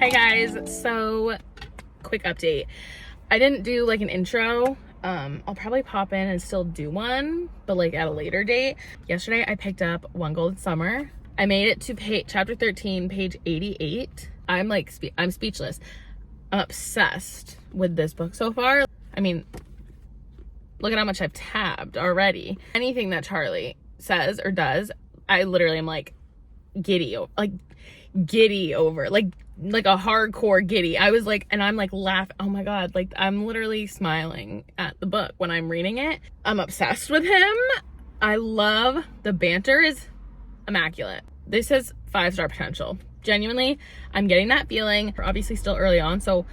Hi guys, so quick update. I didn't do like an intro. I'll probably pop in and still do one, but like at a later date. Yesterday I picked up One Golden Summer. I made it to chapter 13, page 88. I'm speechless. I'm obsessed with this book so far. I mean, look at how much I've tabbed already. Anything that Charlie says or does, I literally am like giddy over, like a hardcore giddy. I was like, and I'm like laughing. Oh my God. Like I'm literally smiling at the book when I'm reading it. I'm obsessed with him. I love the banter is immaculate. This has 5-star potential. Genuinely, I'm getting that feeling. We're obviously still early on, so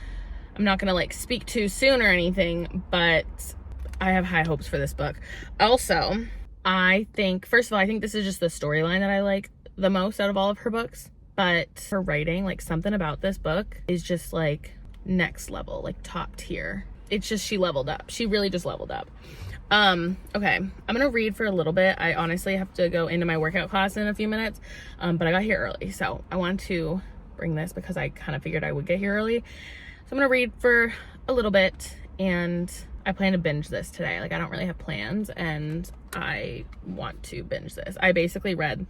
I'm not gonna like speak too soon or anything, but I have high hopes for this book. Also, I think, first of all, I think this is just the storyline that I like the most out of all of her books. But her writing, like something about this book is just like next level, like top tier. It's just, she leveled up. She really just leveled up. Okay, I'm gonna read for a little bit. I honestly have to go into my workout class in a few minutes, but I got here early. So I wanted to bring this because I kind of figured I would get here early. So I'm gonna read for a little bit and I plan to binge this today. Like I don't really have plans and I want to binge this. I basically read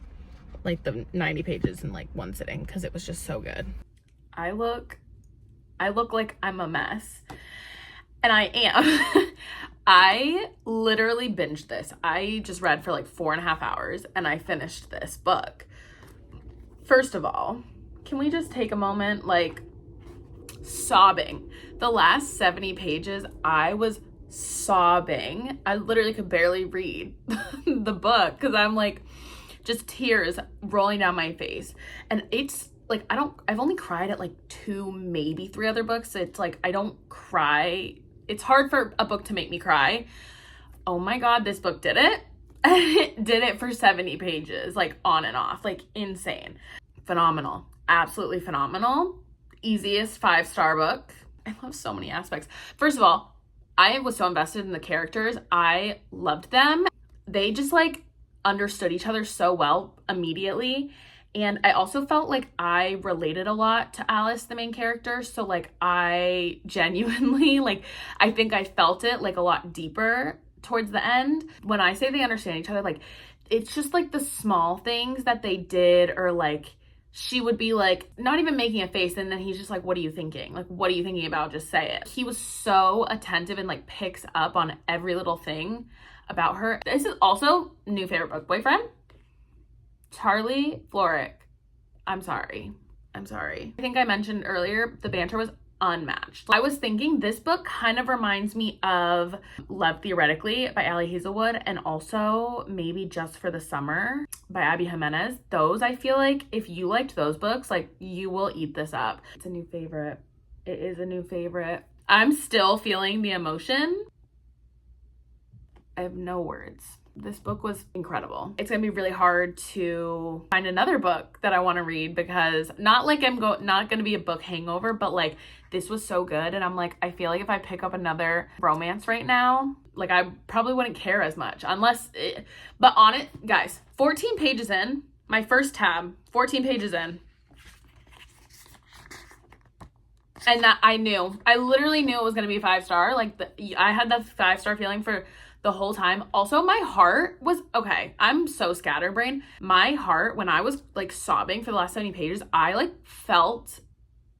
like the 90 pages in like one sitting because it was just so good. I look like I'm a mess, and I am. I literally binged this. I just read for like 4.5 hours and I finished this book. First of all, can we just take a moment, like sobbing. The last 70 pages, I was sobbing. I literally could barely read the book because I'm like, just tears rolling down my face. And it's like, I've only cried at like 2, maybe 3 other books. It's like, I don't cry. It's hard for a book to make me cry. Oh my God, this book did it. It did it for 70 pages, like on and off, like insane. Phenomenal, absolutely phenomenal. Easiest 5-star book. I love so many aspects. First of all, I was so invested in the characters. I loved them. They just like understood each other so well immediately, and I also felt like I related a lot to Alice, the main character. So like I genuinely, like I think I felt it like a lot deeper towards the end. When I say they understand each other, like it's just like the small things that they did, or like she would be like not even making a face and then he's just like, what are you thinking? Like, what are you thinking about? Just say it. He was so attentive and like picks up on every little thing about her. This is also new favorite book, boyfriend, Charlie Florrick. I'm sorry. I think I mentioned earlier, the banter was unmatched. I was thinking this book kind of reminds me of Love Theoretically by Ali Hazelwood, and also maybe Just for the Summer by Abby Jimenez. Those, I feel like if you liked those books, like you will eat this up. It's a new favorite. It is a new favorite. I'm still feeling the emotion. I have no words. This book was incredible. It's gonna be really hard to find another book that I want to read because not like not gonna be a book hangover, but like this was so good, and I'm like, I feel like if I pick up another romance right now, like I probably wouldn't care as much but on it, guys, 14 pages in, my first tab, 14 pages in. And that I literally knew it was gonna be 5-star. Like I had the 5-star feeling for the whole time. Also, my heart was, okay, I'm so scatterbrained. My heart, when I was like sobbing for the last 70 pages, I like felt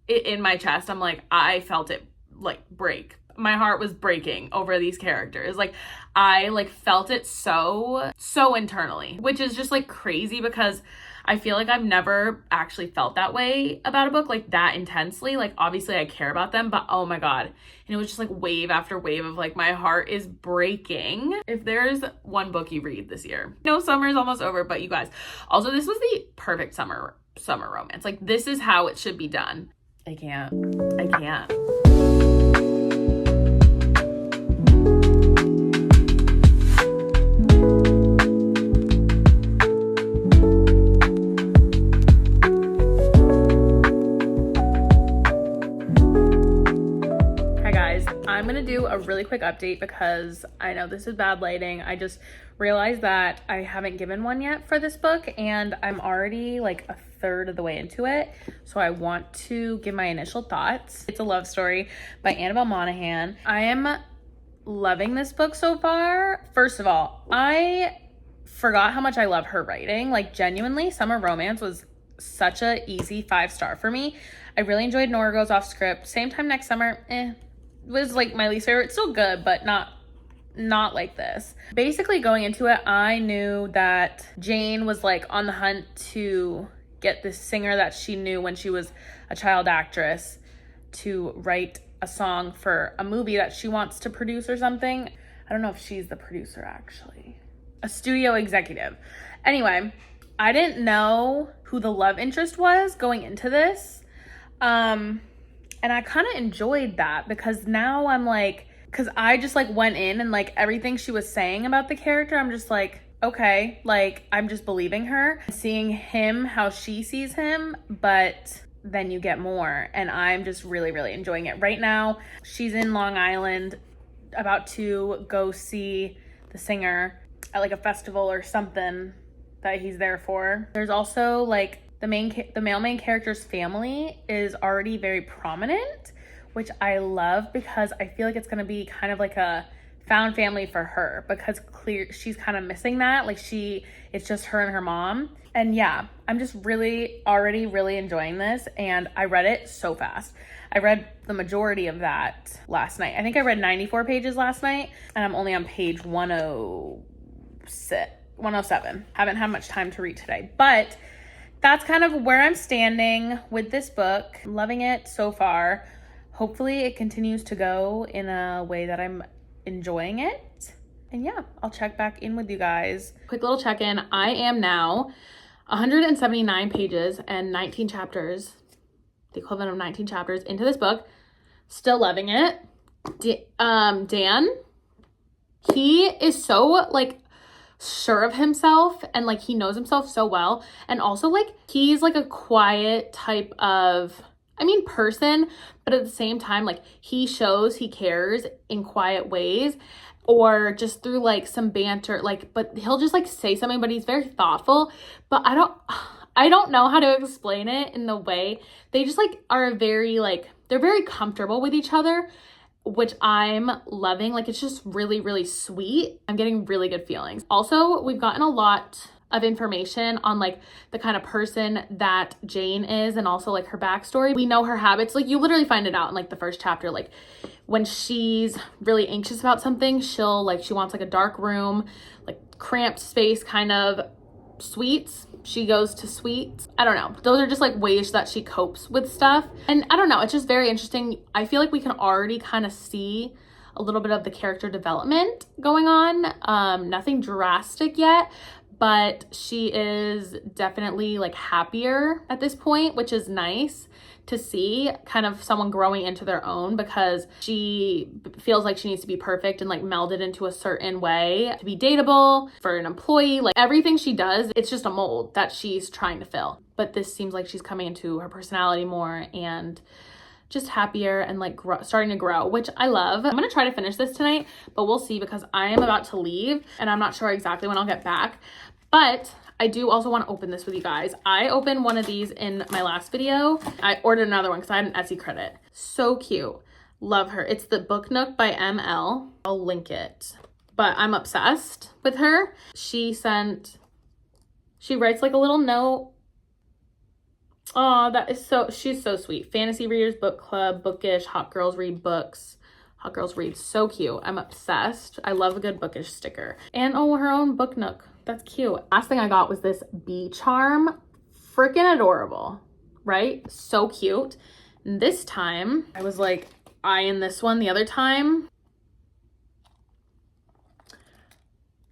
it in my chest. I'm like, I felt it like break. My heart was breaking over these characters. Like I like felt it so internally, which is just like crazy because I feel like I've never actually felt that way about a book like that intensely. Like obviously I care about them, but oh my God. And it was just like wave after wave of like my heart is breaking. If there's one book you read this year, no, summer is almost over, but you guys, also this was the perfect summer romance. Like this is how it should be done. I can't. I'm gonna do a really quick update because I know this is bad lighting. I just realized that I haven't given one yet for this book, and I'm already like a third of the way into it. So I want to give my initial thoughts. It's a love story by Annabelle Monaghan. I am loving this book so far. First of all, I forgot how much I love her writing. Like, genuinely, Summer Romance was such a easy 5-star for me. I really enjoyed Nora Goes Off Script. Same Time Next Summer, was like my least favorite. Still good, but not like this. Basically, going into it, I knew that Jane was like on the hunt to get this singer that she knew when she was a child actress to write a song for a movie that she wants to produce or something. I don't know if she's the producer, actually. A studio executive. Anyway, I didn't know who the love interest was going into this. And I kind of enjoyed that because now I'm like, because I just like went in and like everything she was saying about the character, I'm just like, okay, like I'm just believing her, seeing him how she sees him, but then you get more, and I'm just really, really enjoying it. Right now, she's in Long Island, about to go see the singer at like a festival or something that he's there for. There's also like the male main character's family is already very prominent, which I love because I feel like it's gonna be kind of like a found family for her, because she's kind of missing that. Like it's just her and her mom. And yeah, I'm just already really enjoying this, and I read it so fast. I read the majority of that last night. I think I read 94 pages last night, and I'm only on page 107. Haven't had much time to read today, but that's kind of where I'm standing with this book. I'm loving it so far. Hopefully it continues to go in a way that I'm enjoying it. And yeah, I'll check back in with you guys. Quick little check-in. I am now 179 pages and 19 chapters, the equivalent of 19 chapters into this book. Still loving it. Dan, he is so like sure of himself, and like he knows himself so well, and also like he's like a quiet type of person, but at the same time like he shows he cares in quiet ways, or just through like some banter, like, but he'll just like say something, but he's very thoughtful. But I don't know how to explain it in the way they just like are very like, they're very comfortable with each other, which I'm loving. Like, it's just really, really sweet. I'm getting really good feelings. Also, we've gotten a lot of information on like the kind of person that Jane is, and also like her backstory. We know her habits. Like, you literally find it out in like the first chapter. Like, when she's really anxious about something, she wants like a dark room, like cramped space, kind of suites. She goes to suites. I don't know. Those are just like ways that she copes with stuff. And I don't know, it's just very interesting. I feel like we can already kind of see a little bit of the character development going on. Nothing drastic yet, but she is definitely like happier at this point, which is nice to see, kind of someone growing into their own, because she feels like she needs to be perfect and like melded into a certain way to be dateable for an employee. Like, everything she does, it's just a mold that she's trying to fill. But this seems like she's coming into her personality more and just happier and like starting to grow, which I love. I'm gonna try to finish this tonight, but we'll see, because I am about to leave and I'm not sure exactly when I'll get back. But I do also want to open this with you guys. I opened one of these in my last video. I ordered another one because I had an Etsy credit. So cute. Love her. It's the Book Nook by ML. I'll link it. But I'm obsessed with her. She writes like a little note. Oh, she's so sweet. Fantasy Readers Book Club, Bookish, Hot Girls Read Books. Hot Girls Read, so cute. I'm obsessed. I love a good Bookish sticker. And oh, her own Book Nook. That's cute. Last thing I got was this bee charm. Freaking adorable, right? So cute. And this time, I was like eyeing this one the other time.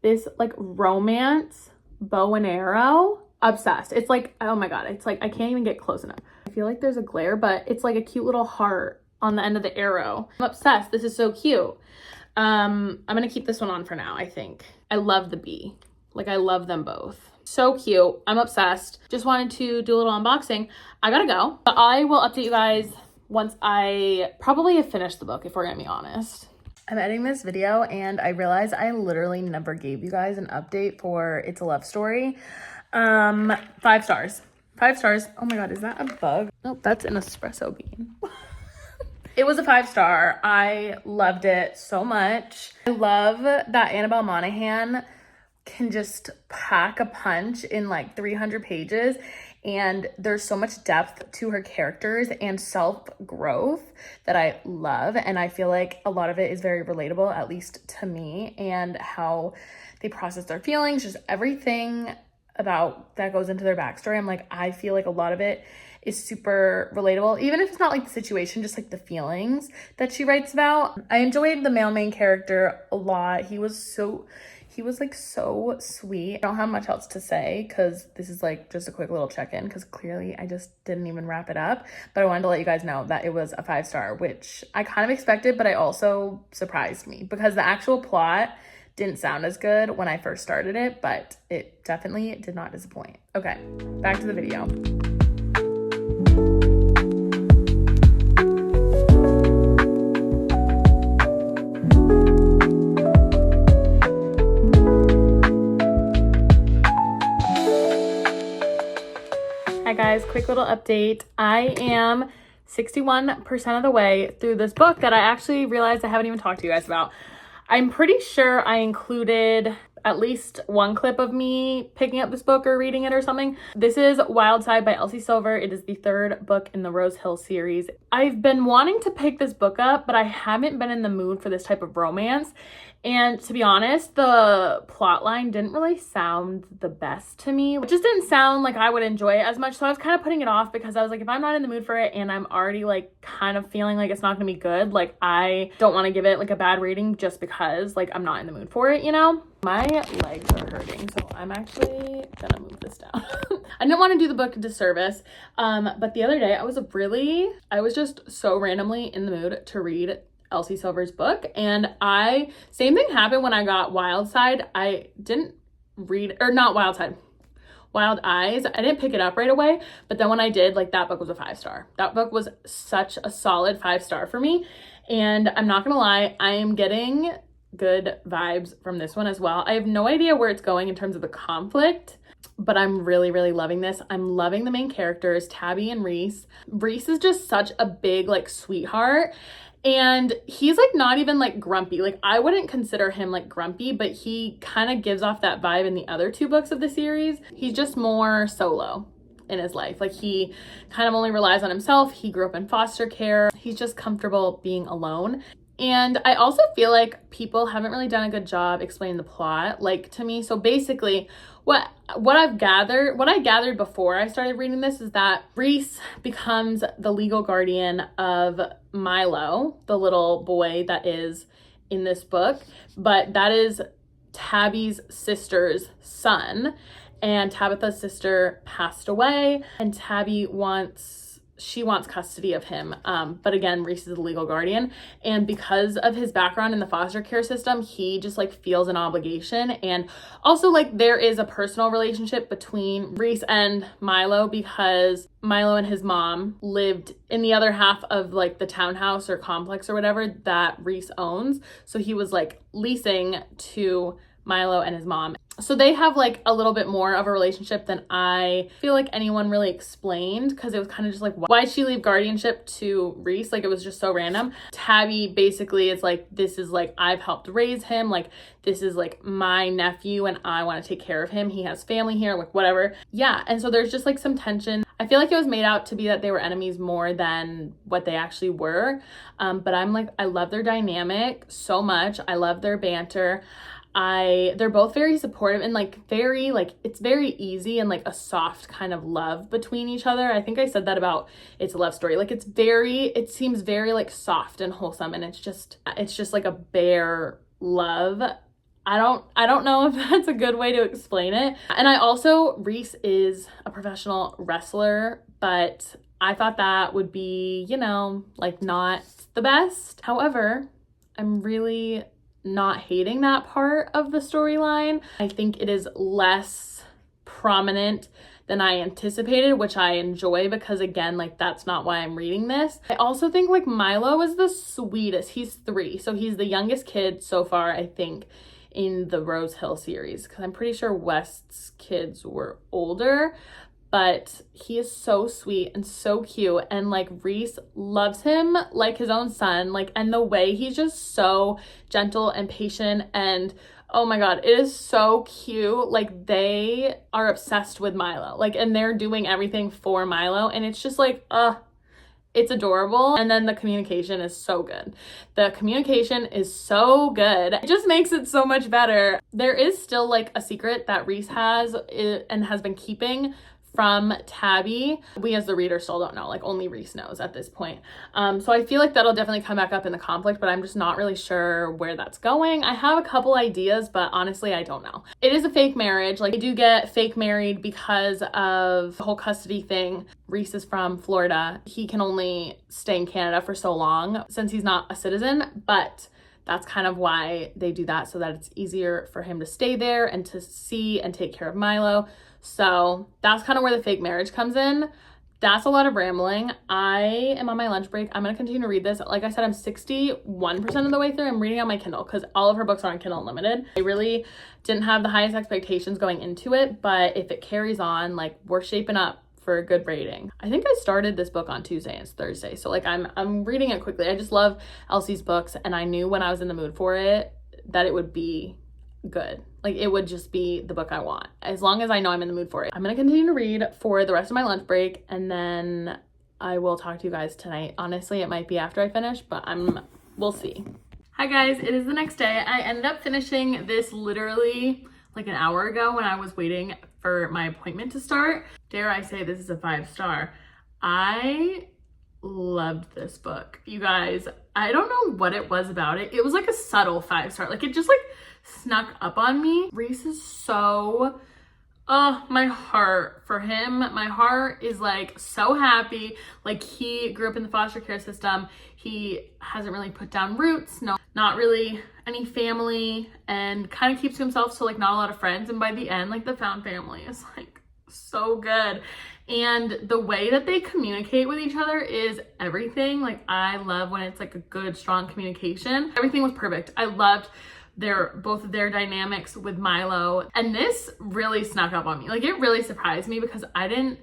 This like romance bow and arrow. Obsessed. It's like, oh my God. It's like, I can't even get close enough. I feel like there's a glare, but it's like a cute little heart on the end of the arrow. I'm obsessed. This is so cute. I'm gonna keep this one on for now, I think. I love the bee. Like, I love them both. So cute. I'm obsessed. Just wanted to do a little unboxing. I gotta go. But I will update you guys once I probably have finished the book, if we're gonna be honest. I'm editing this video and I realized I literally never gave you guys an update for It's a Love Story. 5 stars. 5 stars. Oh my god, is that a bug? Nope, that's an espresso bean. It was a 5-star. I loved it so much. I love that Annabelle Monaghan can just pack a punch in like 300 pages, and there's so much depth to her characters and self-growth that I love, and I feel like a lot of it is very relatable, at least to me, and how they process their feelings, just everything about that goes into their backstory. I'm like, I feel like a lot of it is super relatable, even if it's not like the situation, just like the feelings that she writes about. I enjoyed the male main character a lot. He was like so sweet. I don't have much else to say because this is like just a quick little check-in, because clearly I just didn't even wrap it up, but I wanted to let you guys know that it was a 5-star, which I kind of expected, but I also surprised me because the actual plot didn't sound as good when I first started it, but it definitely did not disappoint. Okay, back to the video. Hi guys, quick little update. I am 61% of the way through this book that I actually realized I haven't even talked to you guys about. I'm pretty sure I included at least one clip of me picking up this book or reading it or something. This is Wild Side by Elsie Silver. It is the 3rd book in the Rose Hill series. I've been wanting to pick this book up, but I haven't been in the mood for this type of romance. And to be honest, the plot line didn't really sound the best to me. It just didn't sound like I would enjoy it as much. So I was kind of putting it off because I was like, if I'm not in the mood for it and I'm already like kind of feeling like it's not gonna be good, like I don't want to give it like a bad rating just because like I'm not in the mood for it, you know? My legs are hurting, so I'm actually gonna move this down. I didn't want to do the book a disservice, but the other day I was just so randomly in the mood to read Elsie Silver's book, and same thing happened when I got Wild Side. I didn't read, or not Wild Side, Wild Eyes. I didn't pick it up right away, but then when I did, like that book was a 5-star. That book was such a solid 5-star for me, and I'm not gonna lie, I am getting good vibes from this one as well. I have no idea where it's going in terms of the conflict, but I'm really, really loving this. I'm loving the main characters, Tabby and Reese. Reese is just such a big, like, sweetheart. And he's like not even like grumpy. Like I wouldn't consider him like grumpy, but he kind of gives off that vibe in the other 2 books of the series. He's just more solo in his life. Like he kind of only relies on himself. He grew up in foster care. He's just comfortable being alone. And I also feel like people haven't really done a good job explaining the plot, like to me. So basically what I gathered before I started reading this is that Reese becomes the legal guardian of Milo, the little boy that is in this book, but that is Tabby's sister's son, and Tabitha's sister passed away, and Tabby wants custody of him. But again, Reese is the legal guardian. And because of his background in the foster care system, he just like feels an obligation. And also like there is a personal relationship between Reese and Milo because Milo and his mom lived in the other half of like the townhouse or complex or whatever that Reese owns. So he was like leasing to Milo and his mom. So they have like a little bit more of a relationship than I feel like anyone really explained, because it was kind of just like, why'd she leave guardianship to Reese? Like it was just so random. Tabby basically is like, this is like, I've helped raise him. Like this is like my nephew and I want to take care of him. He has family here, like whatever. Yeah. And so there's just like some tension. I feel like it was made out to be that they were enemies more than what they actually were. But I'm like, I love their dynamic so much. I love their banter. They're both very supportive and like very like it's very easy and like a soft kind of love between each other. I think I said that about It's a Love Story. Like it seems very like soft and wholesome, and it's just like a bare love. I don't know if that's a good way to explain it. And Reese is a professional wrestler, but I thought that would be, you know, like not the best. However, I'm really not hating that part of the storyline. I think it is less prominent than I anticipated, which I enjoy because again, like that's not why I'm reading this. I also think like Milo is the sweetest. He's 3, so he's the youngest kid so far, I think, in the Rose Hill series, because I'm pretty sure West's kids were older, but he is so sweet and so cute, and like Reese loves him like his own son, like, and the way he's just so gentle and patient, and oh my god, it is so cute. Like they are obsessed with Milo, like, and they're doing everything for Milo, and it's just like it's adorable. And then the communication is so good. The communication is so good. It just makes it so much better. There is still like a secret that Reese has and has been keeping from Tabby. We as the reader still don't know, like only Reese knows at this point. So I feel like that'll definitely come back up in the conflict, but I'm just not really sure where that's going. I have a couple ideas, but honestly, I don't know. It is a fake marriage. Like they do get fake married because of the whole custody thing. Reese is from Florida. He can only stay in Canada for so long since he's not a citizen, but that's kind of why they do that, so that it's easier for him to stay there and to see and take care of Milo. So that's kind of where the fake marriage comes in. That's a lot of rambling. I am on my lunch break. I'm going to continue to read this. Like I said, I'm 61% of the way through. I'm reading on my Kindle because all of her books are on Kindle Unlimited. I really didn't have the highest expectations going into it, but if it carries on, like we're shaping up for a good rating. I think I started this book on Tuesday and it's Thursday. So like I'm reading it quickly. I just love Elsie's books, and I knew when I was in the mood for it that it would be good. Like it would just be the book I want, as long as I know I'm in the mood for it. I'm gonna continue to read for the rest of my lunch break, and then I will talk to you guys tonight. Honestly, it might be after I finish, but we'll see. Hi guys, it is the next day. I ended up finishing this literally like an hour ago when I was waiting for my appointment to start. Dare I say this is a 5-star. I loved this book. You guys, I don't know what it was about it. It was like a subtle 5-star. Like it just like snuck up on me. Reese is so, oh, my heart for him. My heart is like so happy. Like he grew up in the foster care system. He hasn't really put down roots. No, not really any family, and kind of keeps to himself. So like not a lot of friends. And by the end, like the found family is like so good. And the way that they communicate with each other is everything. Like I love when it's like a good, strong communication. Everything was perfect. I loved both of their dynamics with Milo, and this really snuck up on me. Like it really surprised me because I didn't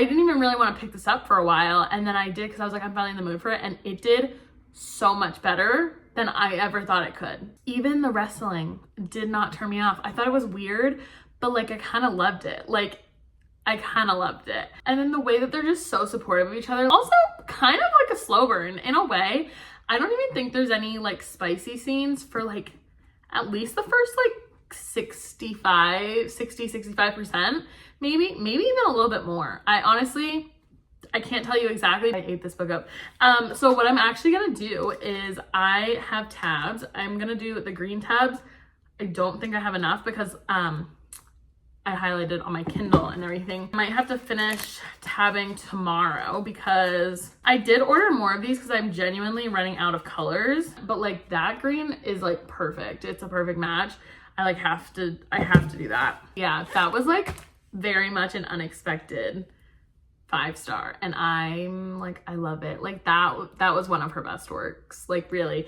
even really want to pick this up for a while, and then I did because I was like, I'm finally in the mood for it, and it did so much better than I ever thought it could. Even the wrestling did not turn me off. I thought it was weird, but like I kind of loved it. Like I kind of loved it. And then the way that they're just so supportive of each other. Also kind of like a slow burn in a way. I don't even think there's any like spicy scenes for like at least the first like 65%, maybe even a little bit more. I can't tell you exactly. I ate this book up. So what I'm actually gonna do is I have tabs. I'm gonna do the green tabs. I don't think I have enough because I highlighted on my Kindle and everything. I might have to finish tabbing tomorrow because I did order more of these because I'm genuinely running out of colors, but like that green is like perfect. It's a perfect match. I have to do that. Yeah, that was like very much an unexpected 5-star, and I'm like, I love it. Like that was one of her best works, like really.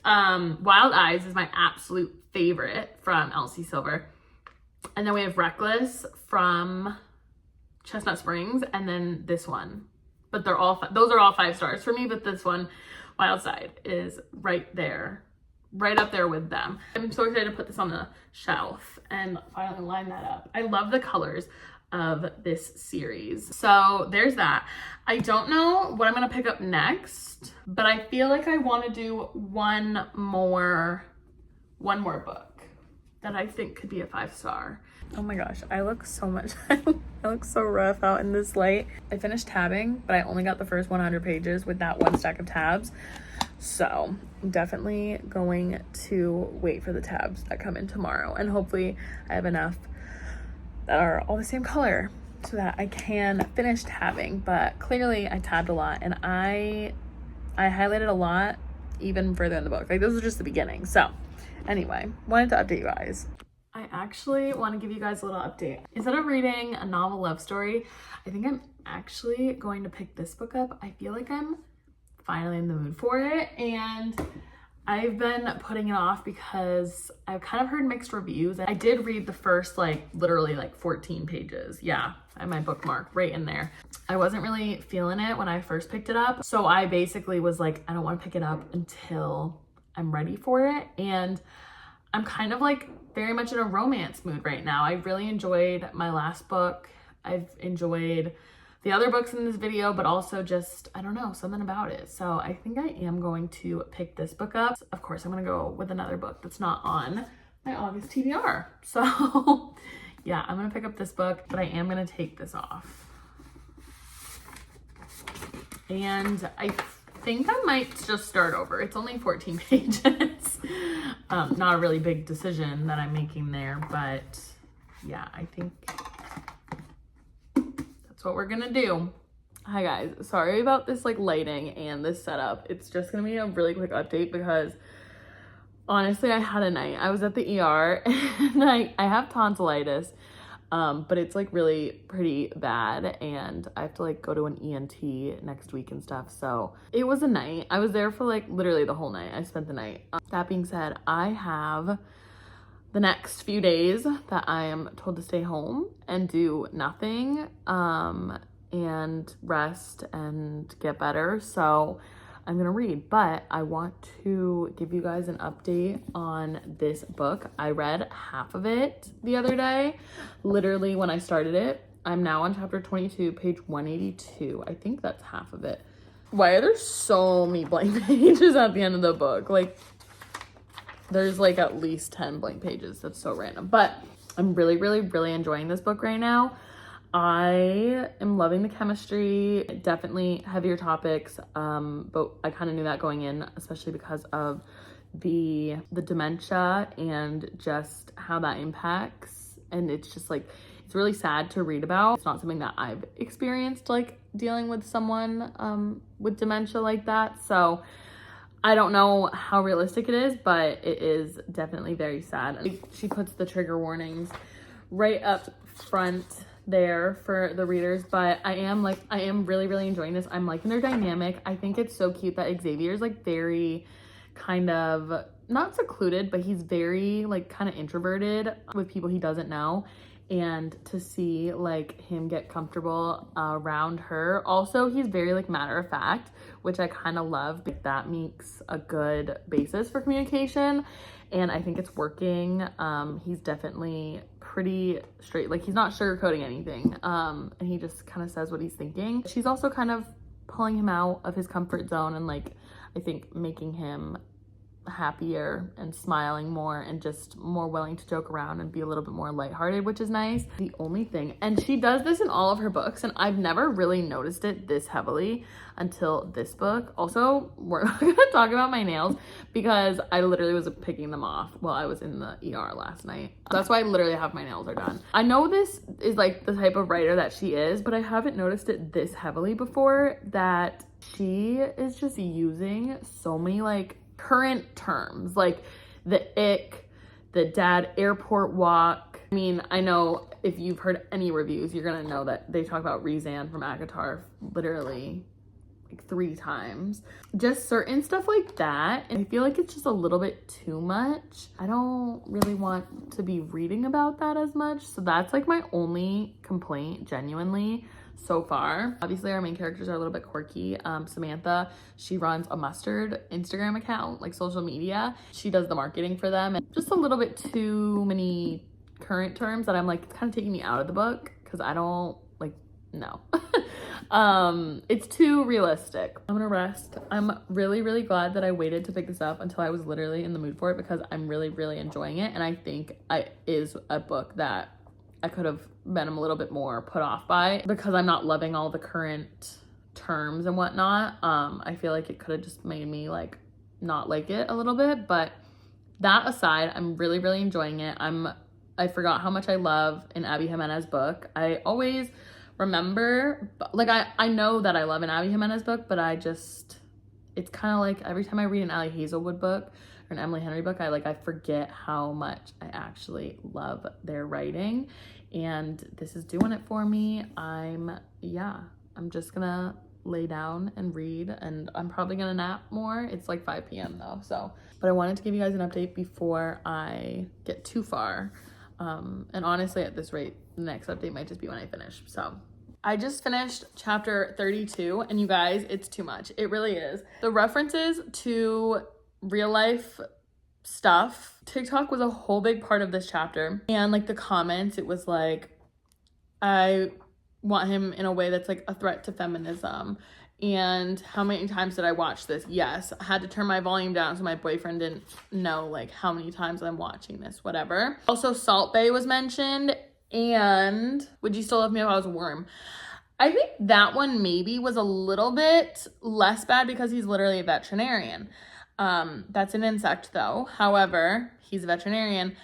Wild Eyes is my absolute favorite from Elsie Silver. And then we have Reckless from Chestnut Springs, and then this one. But those are all 5 stars for me, but this one, Wild Side, is right there, right up there with them. I'm so excited to put this on the shelf and finally line that up. I love the colors of this series. So there's that. I don't know what I'm gonna pick up next, but I feel like I want to do one more book that I think could be a 5-star. Oh my gosh, I look so much, I look so rough out in this light. I finished tabbing, but I only got the first 100 pages with that one stack of tabs. So I'm definitely going to wait for the tabs that come in tomorrow. And hopefully I have enough that are all the same color so that I can finish tabbing. But clearly I tabbed a lot, and I highlighted a lot even further in the book. Like this was just the beginning. So anyway, wanted to update you guys. I actually want to give you guys a little update. Instead of reading a novel love story, I think I'm actually going to pick this book up. I feel like I'm finally in the mood for it, and I've been putting it off because I've kind of heard mixed reviews. I did read the first literally 14 pages. Yeah, I have my bookmark right in there. I wasn't really feeling it when I first picked it up. So I basically was like, I don't want to pick it up until I'm ready for it. And I'm kind of very much in a romance mood right now. I really enjoyed my last book. I've enjoyed the other books in this video, but also just, I don't know, something about it. So I think I am going to pick this book up. Of course, I'm gonna go with another book that's not on my August TBR. So yeah, I'm gonna pick up this book, but I am gonna take this off. And I think I might just start over. It's only 14 pages. Not a really big decision that I'm making there, but yeah, I think that's what we're gonna do. Hi guys, sorry about this lighting and this setup. It's just gonna be a really quick update because honestly I had a night. I was at the ER and I have tonsillitis, but it's really pretty bad, and I have to go to an ENT next week and stuff. So it was a night. I was there for literally the whole night. I spent the night. That being said, I have the next few days that I am told to stay home and do nothing, and rest and get better. So I'm gonna read, but I want to give you guys an update on this book. I read half of it the other day, literally when I started it. I'm now on chapter 22, page 182. I think that's half of it. Why are there so many blank pages at the end of the book? There's at least 10 blank pages. That's so random. But I'm really, really, really enjoying this book right now. I am loving the chemistry, definitely heavier topics, but I kind of knew that going in, especially because of the dementia and just how that impacts. And it's just it's really sad to read about. It's not something that I've experienced, dealing with someone with dementia like that. So I don't know how realistic it is, but it is definitely very sad. She puts the trigger warnings right up front there for the readers, but I am really, really enjoying this. I'm liking their dynamic. I think it's so cute that Xavier's very kind of not secluded, but he's very kind of introverted with people he doesn't know. And to see him get comfortable around her. Also, he's very matter of fact, which I kind of love. That makes a good basis for communication, and I think it's working. He's definitely pretty straight. He's not sugarcoating anything, and he just kind of says what he's thinking. She's also kind of pulling him out of his comfort zone and I think making him happier and smiling more and just more willing to joke around and be a little bit more lighthearted, which is nice. The only thing, and she does this in all of her books, and I've never really noticed it this heavily until this book. Also, we're not gonna talk about my nails because I literally was picking them off while I was in the ER last night. That's why I literally have my nails are done. I know this is the type of writer that she is, but I haven't noticed it this heavily before, that she is just using so many current terms, the ick, the dad airport walk. I mean, I know if you've heard any reviews, you're gonna know that they talk about Rezan from Akatar literally 3 times. Just certain stuff like that. And I feel it's just a little bit too much. I don't really want to be reading about that as much. So that's my only complaint, genuinely, so far. Obviously our main characters are a little bit quirky. Samantha, she runs a Mustard Instagram account, social media. She does the marketing for them, and just a little bit too many current terms that I'm it's kind of taking me out of the book because I don't no. It's too realistic. I'm gonna rest. I'm really, really glad that I waited to pick this up until I was literally in the mood for it, because I'm really, really enjoying it, and I think it is a book that I could have been a little bit more put off by because I'm not loving all the current terms and whatnot. I feel it could have just made me not like it a little bit, but that aside, I'm really, really enjoying it. I forgot how much I love an Abby Jimenez book. I always remember, I know that I love an Abby Jimenez book, but it's kind of every time I read an Allie Hazelwood book for an Emily Henry book, I forget how much I actually love their writing, and this is doing it for me. I'm just gonna lay down and read, and I'm probably gonna nap more. It's like 5 p.m. though, so. But I wanted to give you guys an update before I get too far. And honestly, at this rate, the next update might just be when I finish. So I just finished chapter 32, and you guys, it's too much. It really is. The references to real life stuff, TikTok was a whole big part of this chapter. And like the comments, it was like, I want him in a way that's like a threat to feminism. And how many times did I watch this? Yes, I had to turn my volume down so my boyfriend didn't know like how many times I'm watching this, whatever. Also, Salt Bae was mentioned, and Would You Still Love Me If I Was a Worm? I think that one maybe was a little bit less bad because he's literally a veterinarian. That's an insect though. However, he's a veterinarian.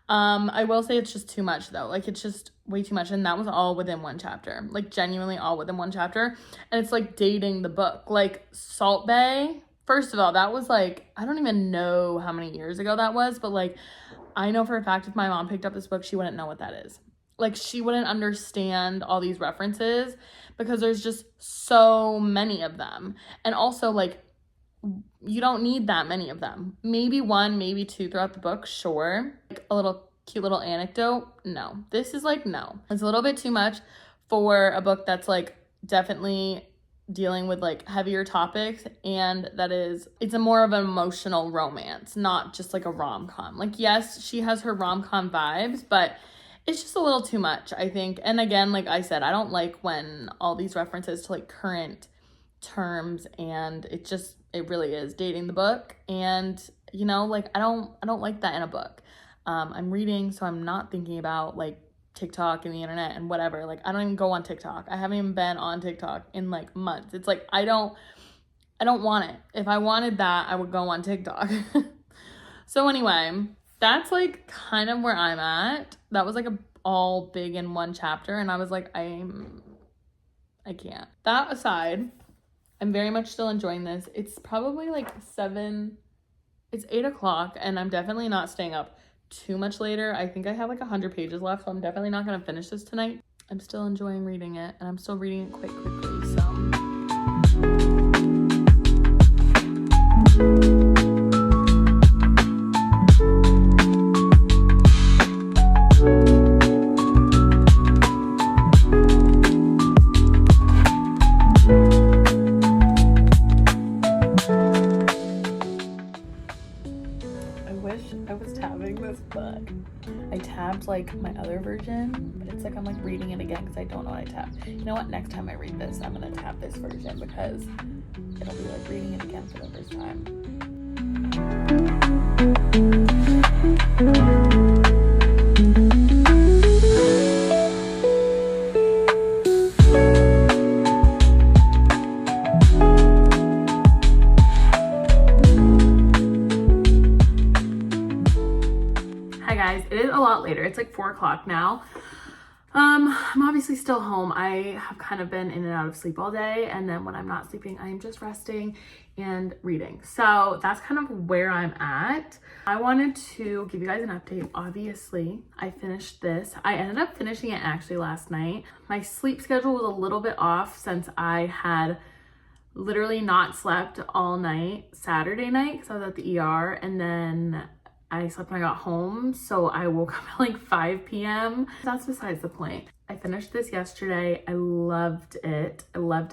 I will say it's just too much though. Like, it's just way too much. And that was all within one chapter, like genuinely all within one chapter. And it's like dating the book. Like Salt Bae, first of all, that was like, I don't even know how many years ago that was, but like, I know for a fact if my mom picked up this book, she wouldn't know what that is. Like, she wouldn't understand all these references because there's just so many of them. And also, like, you don't need that many of them. Maybe one, maybe two throughout the book, sure. Like a little cute little anecdote, no. This is like, no. It's a little bit too much for a book that's like definitely dealing with like heavier topics, and that is, it's a more of an emotional romance, not just like a rom-com. Like, yes, she has her rom-com vibes, but it's just a little too much, I think. And again, like I said, I don't like when all these references to like current terms, and it really is dating the book. And you know, like I don't like that in a book. I'm reading, so I'm not thinking about like TikTok and the internet and whatever. Like, I don't even go on TikTok. I haven't even been on TikTok in like months. It's like I don't want it. If I wanted that, I would go on TikTok. So anyway, that's like kind of where I'm at. That was like all big in one chapter, and I was like, I can't. That aside, I'm very much still enjoying this. It's probably like 8 o'clock, and I'm definitely not staying up too much later. I think I have like 100 pages left, so I'm definitely not going to finish this tonight. I'm still enjoying reading it, and I'm still reading it quite quickly, so. I tabbed like my other version, but it's like I'm like reading it again because I don't know what I tabbed. You know what? Next time I read this, I'm gonna tab this version because it'll be like reading it again for the first time. It is a lot later. It's like 4 o'clock now. I'm obviously still home. I have kind of been in and out of sleep all day, and then when I'm not sleeping, I am just resting and reading. So that's kind of where I'm at. I wanted to give you guys an update. Obviously, I finished this. I ended up finishing it actually last night. My sleep schedule was a little bit off since I had literally not slept all night Saturday night because I was at the ER, and then I slept when I got home, so I woke up at like 5 p.m. That's besides the point. I finished this yesterday. I loved it. I love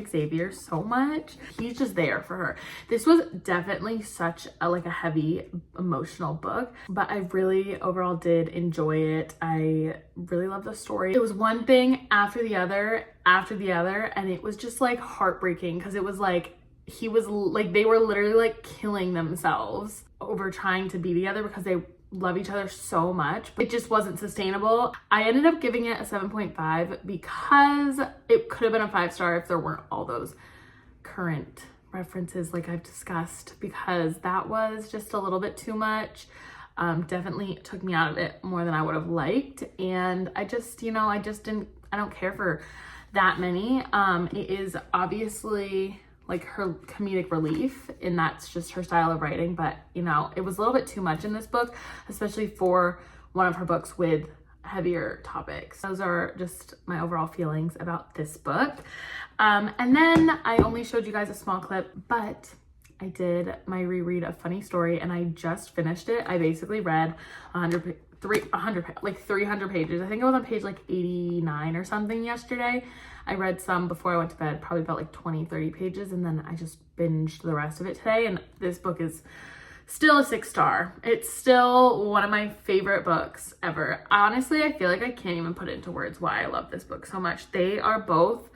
Xavier so much. He's just there for her. This was definitely such a heavy emotional book, but I really overall did enjoy it. I really love the story. It was one thing after the other, and it was just like heartbreaking because it was like they were literally like killing themselves over trying to be together because they love each other so much. It just wasn't sustainable. I ended up giving it a 7.5 because it could have been a 5-star if there weren't all those current references like I've discussed, because that was just a little bit too much. Definitely took me out of it more than I would have liked. And I don't care for that many. It is obviously like her comedic relief, and that's just her style of writing. But you know, it was a little bit too much in this book, especially for one of her books with heavier topics. Those are just my overall feelings about this book. And then I only showed you guys a small clip, but I did my reread of Funny Story, and I just finished it. I basically read 300 pages. I think I was on page like 89 or something yesterday. I read some before I went to bed, probably about like 20-30 pages, and then I just binged the rest of it today. And this book is still a 6-star. It's still one of my favorite books ever. Honestly, I feel like I can't even put it into words why I love this book so much. They both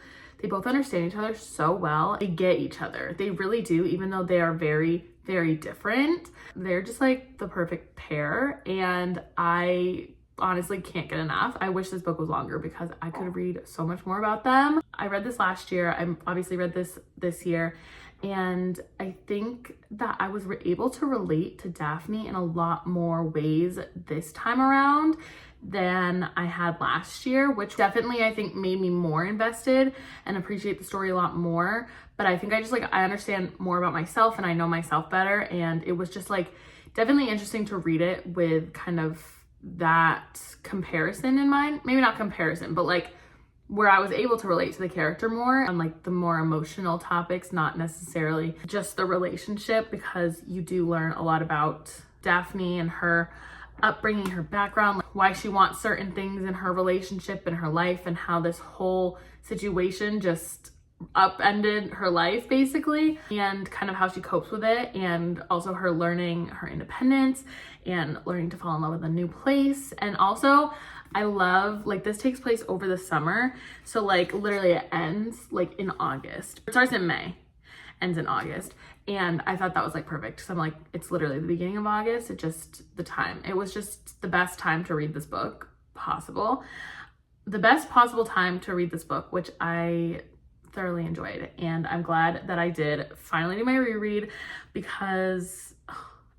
understand each other so well. They get each other. They really do, even though they are very, very different. They're just like the perfect pair, and I honestly can't get enough. I wish this book was longer because I could read so much more about them. I read this last year. I obviously read this year, and I think that I was able to relate to Daphne in a lot more ways this time around than I had last year, which definitely I think made me more invested and appreciate the story a lot more. But I think I understand more about myself, and I know myself better, and it was just like definitely interesting to read it with kind of that comparison in mind. Maybe not comparison, but like where I was able to relate to the character more on like the more emotional topics, not necessarily just the relationship, because you do learn a lot about Daphne and her upbringing, her background, like why she wants certain things in her relationship and her life, and how this whole situation just upended her life basically, and kind of how she copes with it, and also her learning her independence and learning to fall in love with a new place. And also I love, like, this takes place over the summer, so like literally it ends like in August. It starts in May, ends in August, and I thought that was like perfect because I'm like, it's literally the beginning of August. It was just the best time to read this book possible. The best possible time to read this book, which I thoroughly enjoyed, and I'm glad that I did finally do my reread because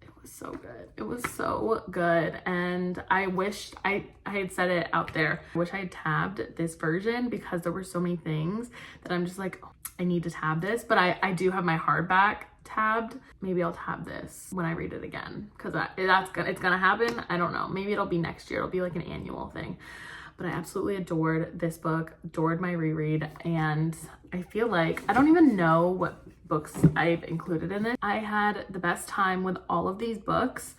it was so good. It was so good, and I wished I had said it out there. I wish I had tabbed this version because there were so many things that I'm just like, oh, I need to tab this. But I do have my hardback tabbed. Maybe I'll tab this when I read it again, because it's gonna happen. I don't know, maybe it'll be next year. It'll be like an annual thing. But I absolutely adored this book, adored my reread, and I feel like I don't even know what books I've included in this. I had the best time with all of these books.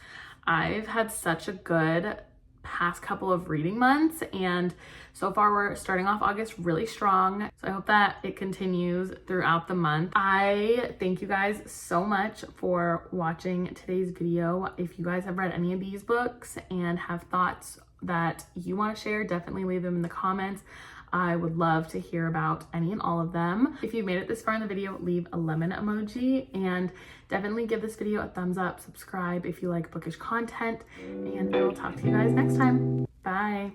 I've had such a good past couple of reading months, and so far we're starting off August really strong. So I hope that it continues throughout the month. I thank you guys so much for watching today's video. If you guys have read any of these books and have thoughts that you want to share, definitely leave them in the comments. I would love to hear about any and all of them. If you've made it this far in the video, leave a lemon emoji, and definitely give this video a thumbs up. Subscribe if you like bookish content, and I will talk to you guys next time. Bye.